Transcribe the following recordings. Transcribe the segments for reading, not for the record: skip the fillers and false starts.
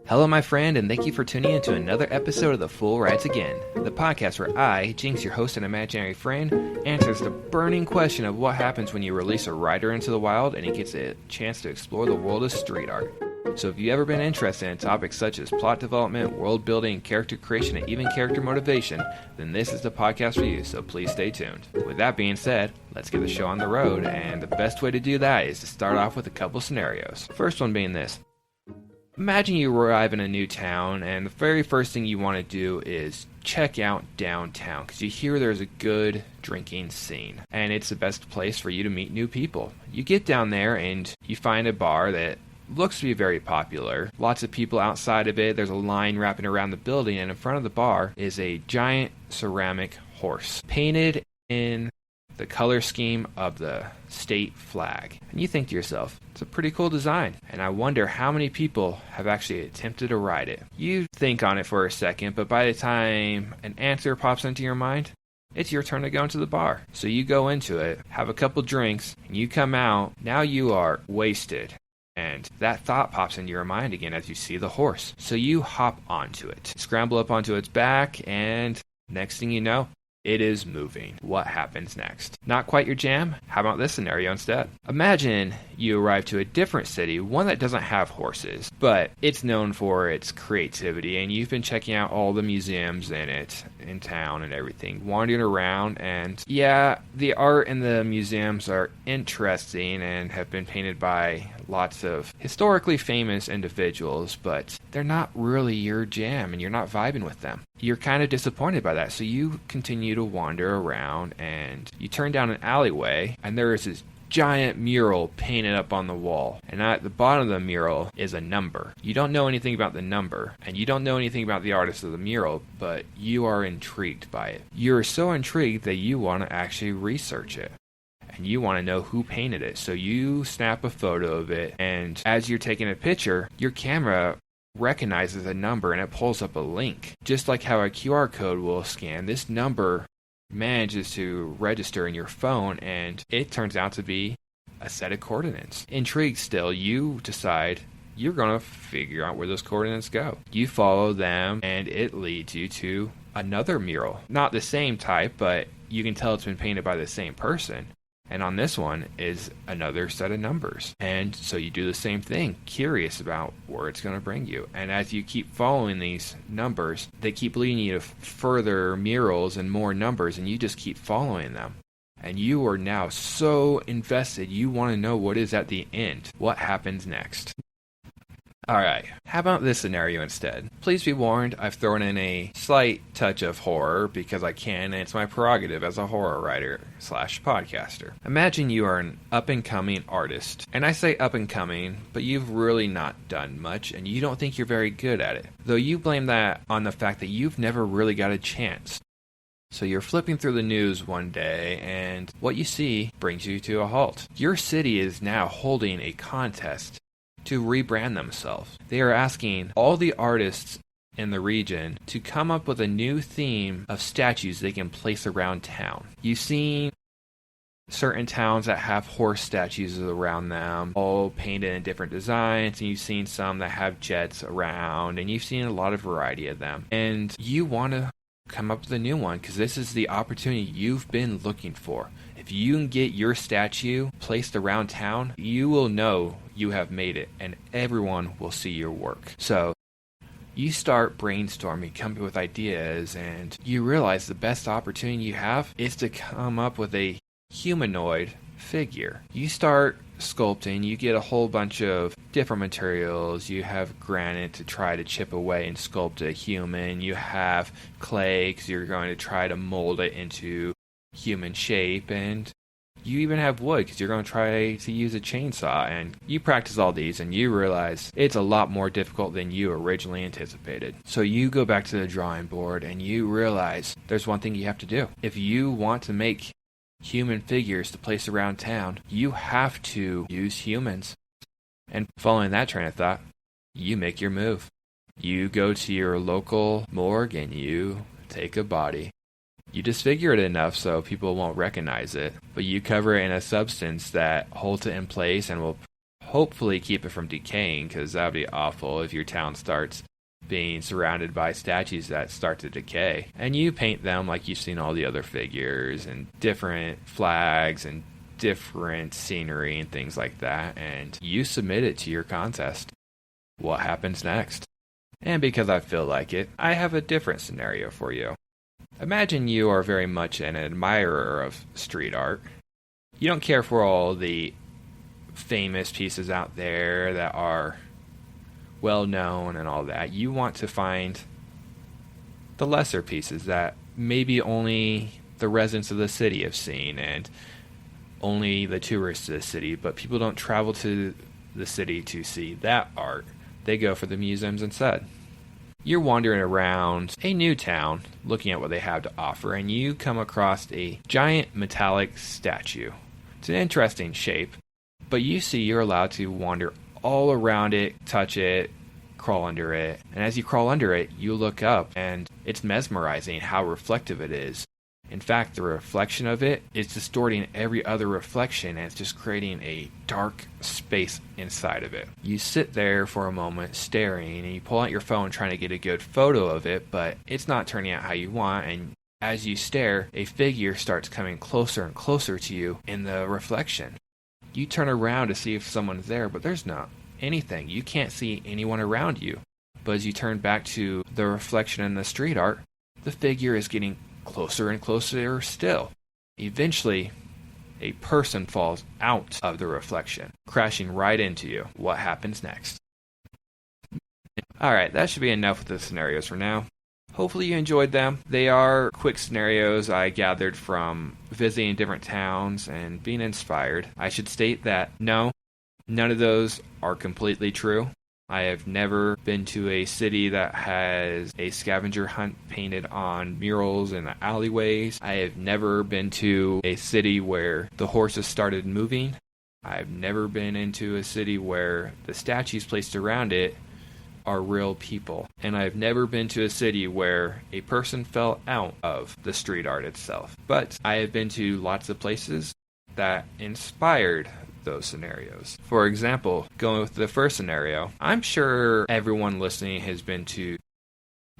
Hello, my friend, and thank you for tuning in to another episode of The Fool Writes Again, the podcast where I, Jinx, your host and imaginary friend, answers the burning question of what happens when you release a writer into the wild and he gets a chance to explore the world of street art. So if you've ever been interested in topics such as plot development, world building, character creation, and even character motivation, then this is the podcast for you, so please stay tuned. With that being said, let's get the show on the road, and the best way to do that is to start off with a couple scenarios. First one being this. Imagine you arrive in a new town, and the very first thing you want to do is check out downtown, because you hear there's a good drinking scene, and it's the best place for you to meet new people. You get down there, and you find a bar that looks to be very popular. Lots of people outside of it. There's a line wrapping around the building, and in front of the bar is a giant ceramic horse, painted in the color scheme of the state flag. And you think to yourself, it's a pretty cool design, and I wonder how many people have actually attempted to ride it. You think on it for a second, but by the time an answer pops into your mind, it's your turn to go into the bar. So you go into it, have a couple drinks, and you come out. Now you are wasted. And that thought pops into your mind again as you see the horse. So you hop onto it, scramble up onto its back, and next thing you know, it is moving. What happens next? Not quite your jam? How about this scenario instead? Imagine you arrive to a different city, one that doesn't have horses, but it's known for its creativity, and you've been checking out all the museums in town and everything, wandering around, and yeah, the art in the museums are interesting and have been painted by lots of historically famous individuals, but they're not really your jam, and you're not vibing with them. You're kind of disappointed by that, so you continue to wander around, and you turn down an alleyway, and there is this giant mural painted up on the wall, and at the bottom of the mural is a number. You don't know anything about the number, and you don't know anything about the artist of the mural, but you are intrigued by it. You're so intrigued that you want to actually research it, and you want to know who painted it. So you snap a photo of it, and as you're taking a picture, your camera recognizes a number and it pulls up a link. Just like how a QR code will scan, this number manages to register in your phone, and it turns out to be a set of coordinates. Intrigued still, you decide you're going to figure out where those coordinates go. You follow them, and it leads you to another mural. Not the same type, but you can tell it's been painted by the same person. And on this one is another set of numbers. And so you do the same thing, curious about where it's going to bring you. And as you keep following these numbers, they keep leading you to further murals and more numbers, and you just keep following them. And you are now so invested, you want to know what is at the end. What happens next? Alright, how about this scenario instead? Please be warned, I've thrown in a slight touch of horror because I can, and it's my prerogative as a horror writer / podcaster. Imagine you are an up-and-coming artist. And I say up-and-coming, but you've really not done much, and you don't think you're very good at it. Though you blame that on the fact that you've never really got a chance. So you're flipping through the news one day, and what you see brings you to a halt. Your city is now holding a contest to rebrand themselves. They are asking all the artists in the region to come up with a new theme of statues they can place around town. You've seen certain towns that have horse statues around them, all painted in different designs, and you've seen some that have jets around, and you've seen a lot of variety of them. And you want to come up with a new one, because this is the opportunity you've been looking for. If you can get your statue placed around town, you will know you have made it, and everyone will see your work. So you start brainstorming, coming up with ideas, and you realize the best opportunity you have is to come up with a humanoid figure. You start sculpting, you get a whole bunch of different materials. You have granite to try to chip away and sculpt a human. You have clay because you're going to try to mold it into human shape, and you even have wood because you're going to try to use a chainsaw. And you practice all these, and you realize it's a lot more difficult than you originally anticipated. So you go back to the drawing board, and you realize there's one thing you have to do. If you want to make human figures to place around town, you have to use humans. And following that train of thought, you make your move. You go to your local morgue and you take a body. You disfigure it enough so people won't recognize it, but you cover it in a substance that holds it in place and will hopefully keep it from decaying, because that would be awful if your town starts being surrounded by statues that start to decay. And you paint them like you've seen all the other figures and different flags and different scenery and things like that, and you submit it to your contest. What happens next? And because I feel like it, I have a different scenario for you. Imagine you are very much an admirer of street art. You don't care for all the famous pieces out there that are well known and all that. You want to find the lesser pieces that maybe only the residents of the city have seen and only the tourists of the city, but people don't travel to the city to see that art. They go for the museums instead. You're wandering around a new town looking at what they have to offer, and you come across a giant metallic statue. It's an interesting shape, but you see you're allowed to wander all around it, touch it, crawl under it. And as you crawl under it, you look up, and it's mesmerizing how reflective it is. In fact, the reflection of it is distorting every other reflection, and it's just creating a dark space inside of it. You sit there for a moment staring, and you pull out your phone trying to get a good photo of it, but it's not turning out how you want, and as you stare, a figure starts coming closer and closer to you in the reflection. You turn around to see if someone's there, but there's not anything. You can't see anyone around you. But as you turn back to the reflection in the street art, the figure is getting closer and closer still. Eventually, a person falls out of the reflection, crashing right into you. What happens next? Alright, that should be enough with the scenarios for now. Hopefully you enjoyed them. They are quick scenarios I gathered from visiting different towns and being inspired. I should state that no, none of those are completely true. I have never been to a city that has a scavenger hunt painted on murals in the alleyways. I have never been to a city where the horses started moving. I've never been into a city where the statues placed around it are real people. And I've never been to a city where a person fell out of the street art itself. But I have been to lots of places that inspired those scenarios. For example, going with the first scenario, I'm sure everyone listening has been to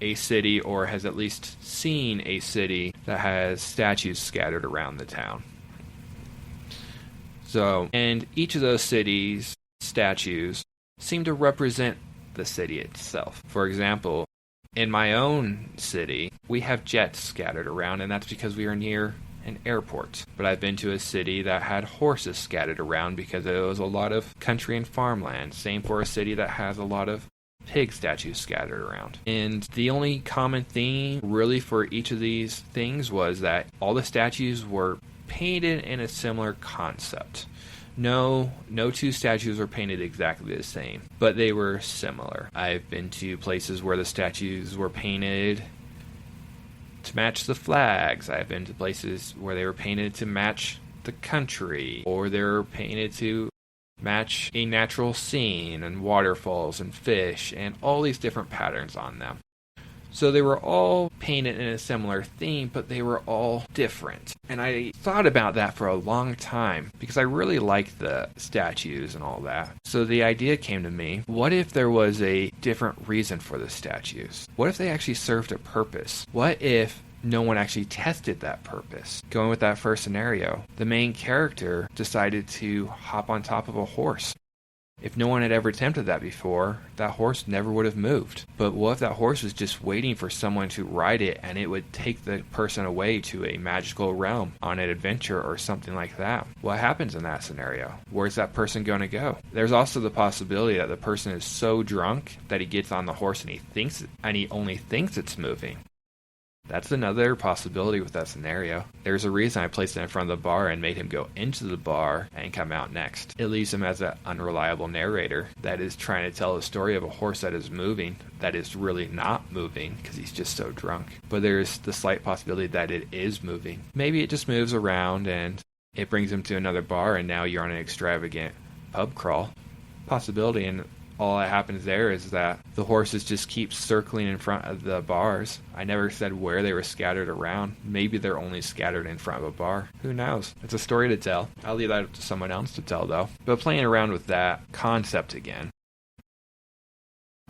a city or has at least seen a city that has statues scattered around the town. So, and each of those cities' statues seem to represent the city itself. For example, in my own city, we have jets scattered around, and that's because we are near an airport. But I've been to a city that had horses scattered around because there was a lot of country and farmland. Same for a city that has a lot of pig statues scattered around. And the only common theme really for each of these things was that all the statues were painted in a similar concept. No two statues were painted exactly the same, but they were similar. I've been to places where the statues were painted to match the flags. I've been to places where they were painted to match the country, or they were painted to match a natural scene and waterfalls and fish and all these different patterns on them. So they were all painted in a similar theme, but they were all different. And I thought about that for a long time because I really liked the statues and all that. So the idea came to me, what if there was a different reason for the statues? What if they actually served a purpose? What if no one actually tested that purpose? Going with that first scenario, the main character decided to hop on top of a horse. If no one had ever attempted that before, that horse never would have moved. But what if that horse was just waiting for someone to ride it and it would take the person away to a magical realm on an adventure or something like that? What happens in that scenario? Where's that person going to go? There's also the possibility that the person is so drunk that he gets on the horse and he only thinks it's moving. That's another possibility with that scenario. There's a reason I placed it in front of the bar and made him go into the bar and come out next. It leaves him as an unreliable narrator that is trying to tell a story of a horse that is moving, that is really not moving because he's just so drunk. But there's the slight possibility that it is moving. Maybe it just moves around and it brings him to another bar and now you're on an extravagant pub crawl. Possibility, and all that happens there is that the horses just keep circling in front of the bars. I never said where they were scattered around. Maybe they're only scattered in front of a bar. Who knows? It's a story to tell. I'll leave that up to someone else to tell, though. But playing around with that concept again,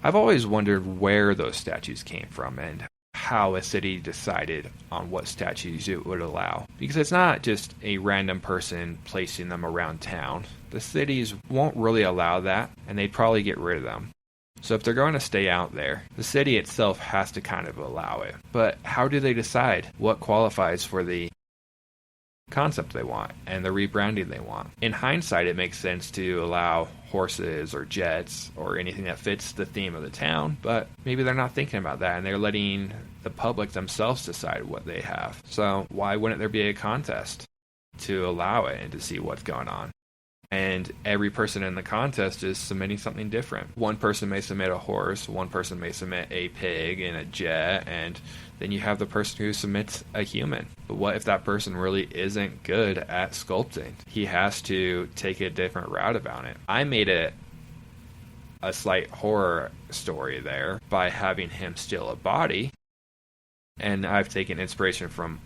I've always wondered where those statues came from and how a city decided on what statues it would allow. Because it's not just a random person placing them around town. The cities won't really allow that, and they'd probably get rid of them. So if they're going to stay out there, the city itself has to kind of allow it. But how do they decide what qualifies for the concept they want and the rebranding they want? In hindsight, it makes sense to allow horses or jets or anything that fits the theme of the town, but maybe they're not thinking about that and they're letting the public themselves decide what they have. So why wouldn't there be a contest to allow it and to see what's going on? And every person in the contest is submitting something different. One person may submit a horse, one person may submit a pig and a jet, and then you have the person who submits a human. But what if that person really isn't good at sculpting? He has to take a different route about it. I made it a slight horror story there by having him steal a body, and I've taken inspiration from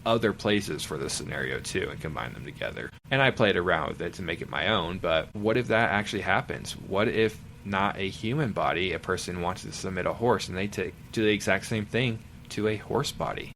other places for this scenario too and combine them together. And I played around with it to make it my own, but what if that actually happens? What if not a human body, a person wants to submit a horse and they do the exact same thing to a horse body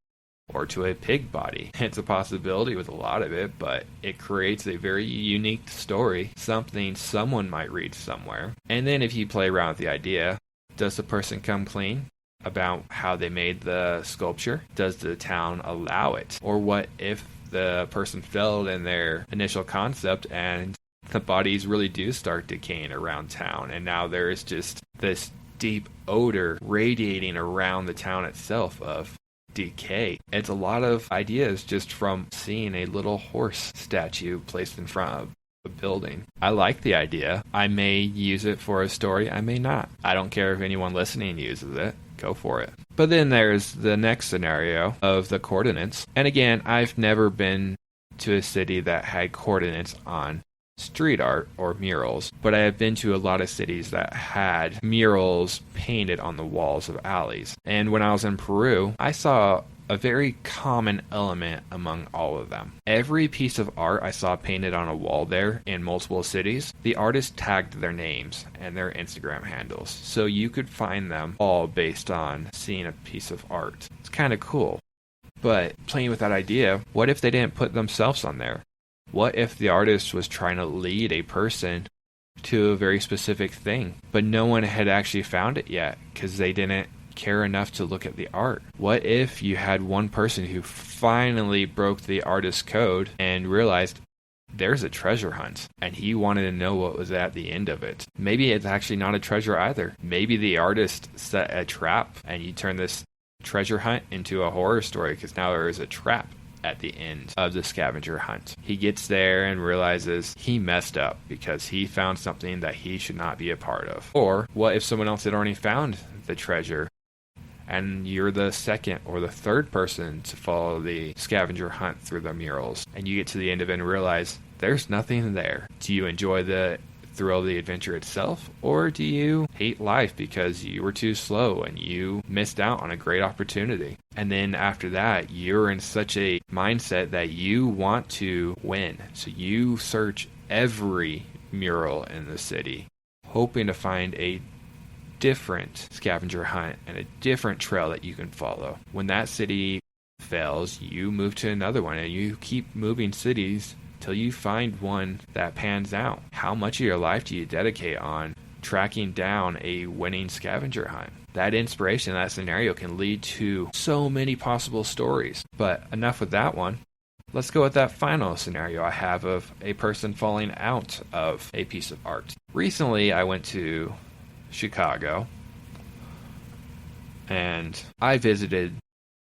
or to a pig body? It's a possibility with a lot of it, but it creates a very unique story, something someone might read somewhere. And then if you play around with the idea, does the person come clean about how they made the sculpture? Does the town allow it? Or what if the person failed in their initial concept and the bodies really do start decaying around town, and now there is just this deep odor radiating around the town itself of decay? It's a lot of ideas just from seeing a little horse statue placed in front of a building. I like the idea. I may use it for a story, I may not. I don't care if anyone listening uses it. Go for it. But then there's the next scenario of the coordinates. And again, I've never been to a city that had coordinates on street art or murals, but I have been to a lot of cities that had murals painted on the walls of alleys. And when I was in Peru, I saw a very common element among all of them. Every piece of art I saw painted on a wall there in multiple cities, the artist tagged their names and their Instagram handles, so you could find them all based on seeing a piece of art. It's kind of cool. But playing with that idea, what if they didn't put themselves on there? What if the artist was trying to lead a person to a very specific thing, but no one had actually found it yet because they didn't care enough to look at the art? What if you had one person who finally broke the artist's code and realized there's a treasure hunt and he wanted to know what was at the end of it? Maybe it's actually not a treasure either. Maybe the artist set a trap and you turn this treasure hunt into a horror story because now there is a trap at the end of the scavenger hunt. He gets there and realizes he messed up because he found something that he should not be a part of. Or what if someone else had already found the treasure and you're the second or the third person to follow the scavenger hunt through the murals, and you get to the end of it and realize there's nothing there? Do you enjoy the thrill of the adventure itself, or do you hate life because you were too slow and you missed out on a great opportunity? And then after that, you're in such a mindset that you want to win, so you search every mural in the city hoping to find a different scavenger hunt and a different trail that you can follow. When that city fails, you move to another one and you keep moving cities till you find one that pans out. How much of your life do you dedicate on tracking down a winning scavenger hunt? That inspiration, that scenario can lead to so many possible stories. But enough with that one. Let's go with that final scenario I have of a person falling out of a piece of art. Recently, I went to Chicago and I visited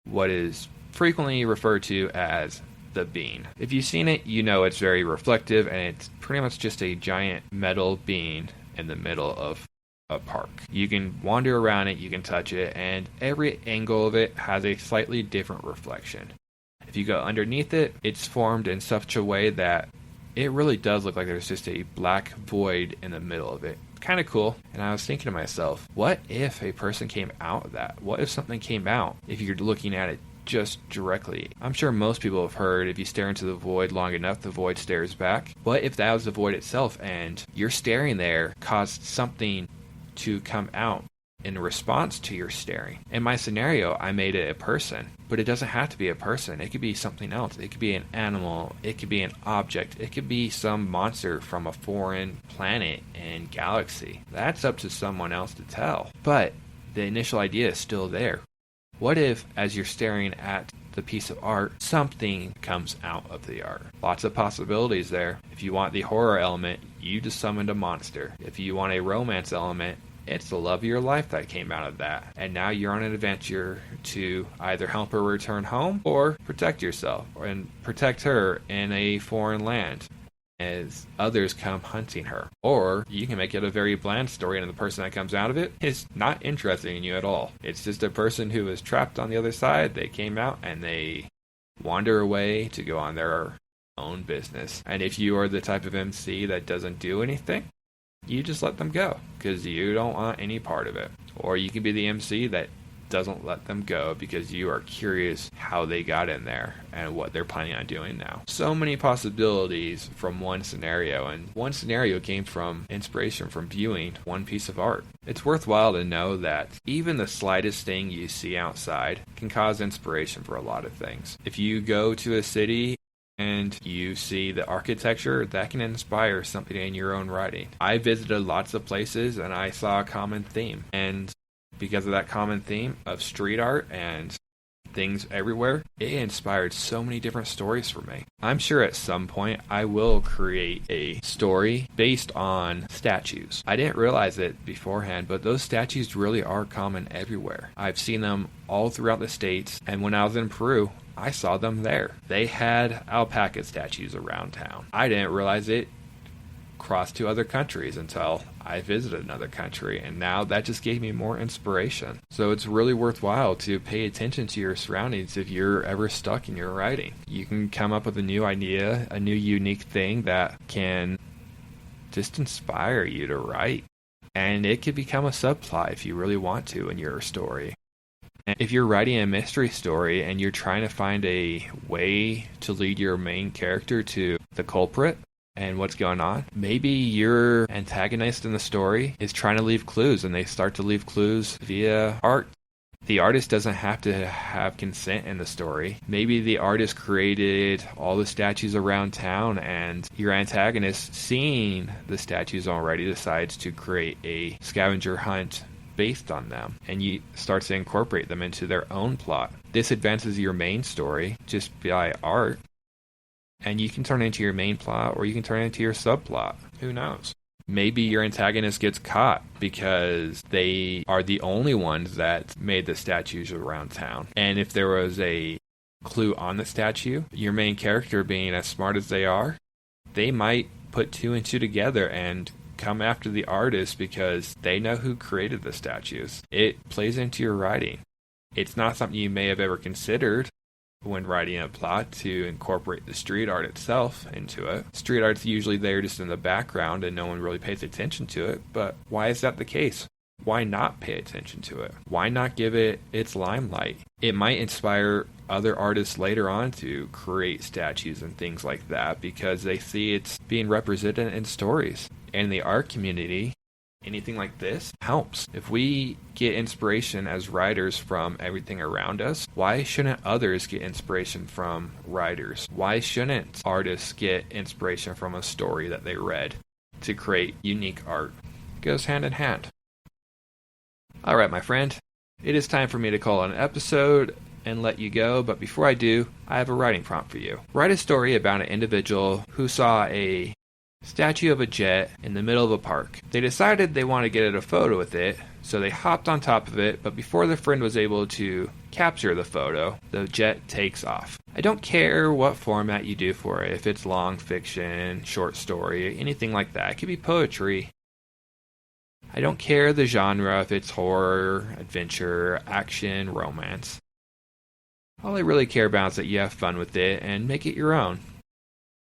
what is frequently referred to as the Bean. If you've seen it, you know it's very reflective and it's pretty much just a giant metal bean in the middle of a park. You can wander around it, you can touch it, and every angle of it has a slightly different reflection. If you go underneath it, it's formed in such a way that it really does look like there's just a black void in the middle of it. Kind of cool. And I was thinking to myself, what if a person came out of that? What if something came out if you're looking at it just directly? I'm sure most people have heard if you stare into the void long enough, the void stares back. What if that was the void itself and you're staring there caused something to come out in response to your staring? In my scenario, I made it a person, but it doesn't have to be a person. It could be something else. It could be an animal. It could be an object. It could be some monster from a foreign planet and galaxy. That's up to someone else to tell. But the initial idea is still there. What if, as you're staring at the piece of art, something comes out of the art? Lots of possibilities there. If you want the horror element, you just summoned a monster. If you want a romance element, it's the love of your life that came out of that. And now you're on an adventure to either help her return home or protect yourself and protect her in a foreign land as others come hunting her. Or you can make it a very bland story and the person that comes out of it is not interested in you at all. It's just a person who is trapped on the other side. They came out and they wander away to go on their own business. And if you are the type of MC that doesn't do anything, you just let them go because you don't want any part of it. Or you can be the MC that doesn't let them go because you are curious how they got in there and what they're planning on doing now. So many possibilities from one scenario, and one scenario came from inspiration from viewing one piece of art. It's worthwhile to know that even the slightest thing you see outside can cause inspiration for a lot of things. If you go to a city and you see the architecture, that can inspire something in your own writing. I visited lots of places and I saw a common theme. And because of that common theme of street art and things everywhere, it inspired so many different stories for me. I'm sure at some point I will create a story based on statues. I didn't realize it beforehand, but those statues really are common everywhere. I've seen them all throughout the States, and when I was in Peru, I saw them there. They had alpaca statues around town. I didn't realize it crossed to other countries until I visited another country, and now that just gave me more inspiration. So it's really worthwhile to pay attention to your surroundings if you're ever stuck in your writing. You can come up with a new idea, a new unique thing that can just inspire you to write. And it could become a subplot if you really want to in your story. And if you're writing a mystery story and you're trying to find a way to lead your main character to the culprit and what's going on, maybe your antagonist in the story is trying to leave clues and they start to leave clues via art. The artist doesn't have to have consent in the story. Maybe the artist created all the statues around town and your antagonist, seeing the statues already, decides to create a scavenger hunt based on them, and you start to incorporate them into their own plot. This advances your main story just by art, and you can turn it into your main plot or you can turn it into your subplot. Who knows? Maybe your antagonist gets caught because they are the only ones that made the statues around town. And if there was a clue on the statue, your main character, being as smart as they are, they might put two and two together and come after the artist because they know who created the statues. It plays into your writing. It's not something you may have ever considered when writing a plot to incorporate the street art itself into it. Street art's usually there just in the background and no one really pays attention to it, but why is that the case? Why not pay attention to it? Why not give it its limelight? It might inspire other artists later on to create statues and things like that because they see it's being represented in stories. And in the art community, anything like this helps. If we get inspiration as writers from everything around us, why shouldn't others get inspiration from writers? Why shouldn't artists get inspiration from a story that they read to create unique art? It goes hand in hand. All right, my friend, it is time for me to call an episode and let you go, but before I do, I have a writing prompt for you. Write a story about an individual who saw a statue of a jet in the middle of a park. They decided they wanted to get a photo with it, so they hopped on top of it, but before their friend was able to capture the photo, the jet takes off. I don't care what format you do for it, if it's long fiction, short story, anything like that. It could be poetry. I don't care the genre, if it's horror, adventure, action, romance. All I really care about is that you have fun with it and make it your own.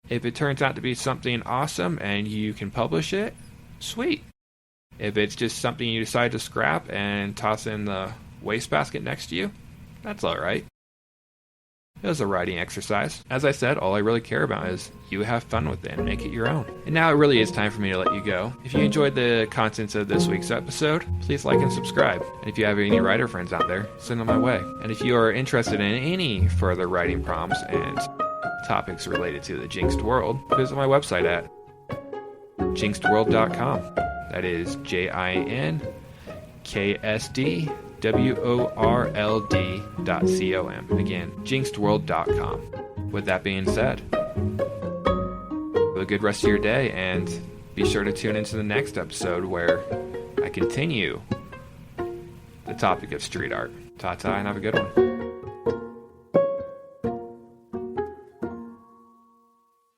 If it turns out to be something awesome and you can publish it, sweet. If it's just something you decide to scrap and toss in the wastebasket next to you, that's alright. It was a writing exercise. As I said, all I really care about is you have fun with it and make it your own. And now it really is time for me to let you go. If you enjoyed the contents of this week's episode, please like and subscribe. And if you have any writer friends out there, send them my way. And if you are interested in any further writing prompts and topics related to the Jinx'd world, visit my website at jinxedworld.com. That is JINKSDWORLD.com. Again, jinxedworld.com. With that being said, have a good rest of your day, and be sure to tune into the next episode where I continue the topic of street art. Ta-ta, and have a good one.